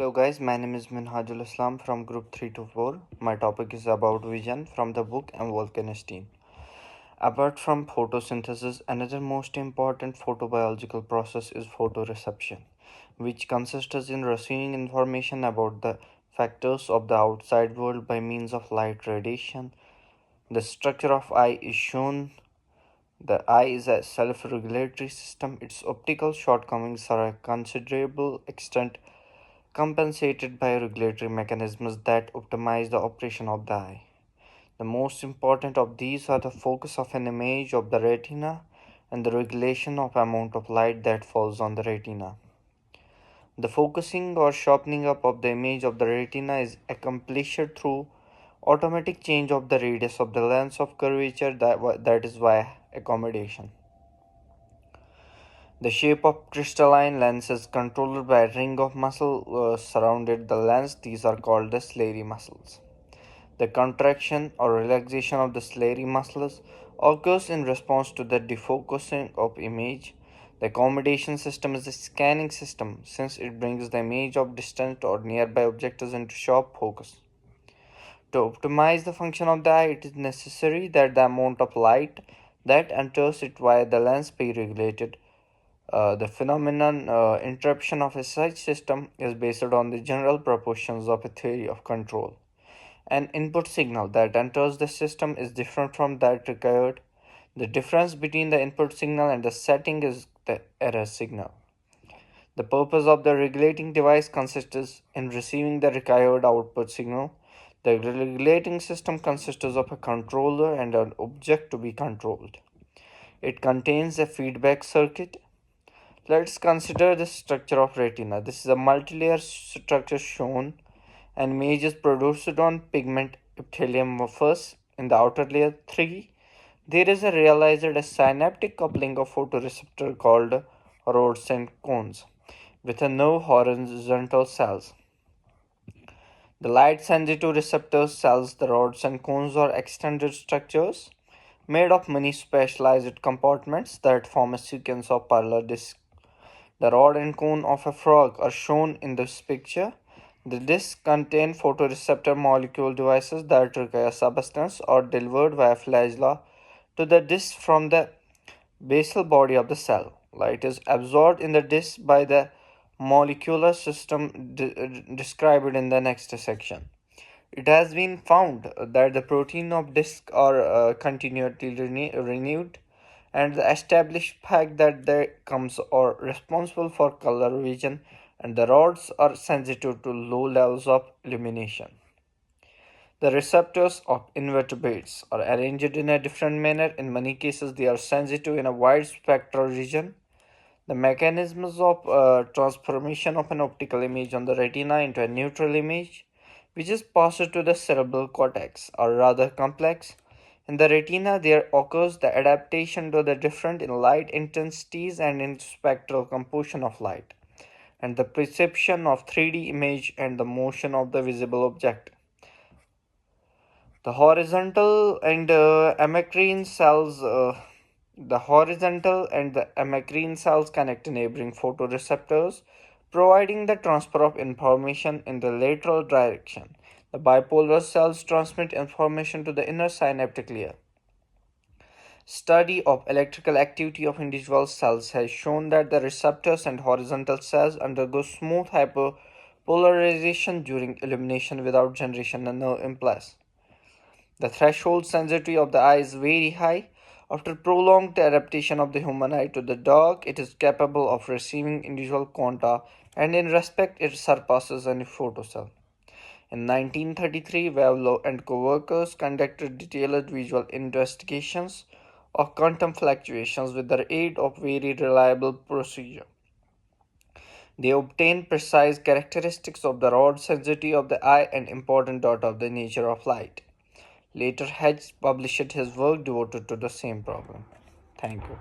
Hello guys, my name is Minhajul Islam from group 3 to 4. My topic is about vision from the book M. Wolkenstein. Apart from photosynthesis, another most important photobiological process is photoreception, which consists in receiving information about the factors of the outside world by means of light radiation. The structure of eye is shown. The eye is a self-regulatory system. Its optical shortcomings are a considerable extent compensated by regulatory mechanisms that optimize the operation of the eye. The most important of these are the focus of an image of the retina and the regulation of amount of light that falls on the retina. The focusing or sharpening up of the image of the retina is accomplished through automatic change of the radius of the lens of curvature, that is via accommodation. The shape of crystalline lens is controlled by a ring of muscle surrounded the lens. These are called the ciliary muscles. The contraction or relaxation of the ciliary muscles occurs in response to the defocusing of image. The accommodation system is a scanning system since it brings the image of distant or nearby objects into sharp focus. To optimize the function of the eye, it is necessary that the amount of light that enters it via the lens be regulated. The phenomenon interruption of a such system is based on the general proportions of a theory of control. An input signal that enters the system is different from that required. The difference between the input signal and the setting is the error signal. The purpose of the regulating device consists in receiving the required output signal. The regulating system consists of a controller and an object to be controlled. It contains a feedback circuit. Let's consider the structure of retina. This is a multi-layer structure shown. An image is produced on pigment epithelium first. In the outer layer 3, there is a realized a synaptic coupling of photoreceptor called rods and cones with a no horizontal cells. The light sensitive receptor cells, the rods and cones are extended structures made of many specialized compartments that form a sequence of parallel discs. The rod and cone of a frog are shown in this picture. The discs contain photoreceptor molecule devices that require substance or delivered via flagella to the disc from the basal body of the cell. Light is absorbed in the disc by the molecular system described in the next section. It has been found that the protein of disc are continually renewed, and the established fact that they comes are responsible for color vision, and the rods are sensitive to low levels of illumination. The receptors of invertebrates are arranged in a different manner. In many cases, they are sensitive in a wide spectral region. The mechanisms of transformation of an optical image on the retina into a neutral image, which is passed to the cerebral cortex, are rather complex. In the retina, there occurs the adaptation to the different in light intensities and in spectral composition of light, and the perception of 3D image and the motion of the visible object. The horizontal and amacrine cells the horizontal and the amacrine cells connect neighboring photoreceptors, providing the transfer of information in the lateral direction. The bipolar cells transmit information to the inner synaptic layer. Study of electrical activity of individual cells has shown that the receptors and horizontal cells undergo smooth hyperpolarization during illumination without generation of nerve impulse. The threshold sensitivity of the eye is very high. After prolonged adaptation of the human eye to the dark, it is capable of receiving individual quanta, and in respect it surpasses any photocell. In 1933, Wavlo and co-workers conducted detailed visual investigations of quantum fluctuations with the aid of very reliable procedure. They obtained precise characteristics of the rod sensitivity of the eye and important data of the nature of light. Later, Hedge published his work devoted to the same problem. Thank you.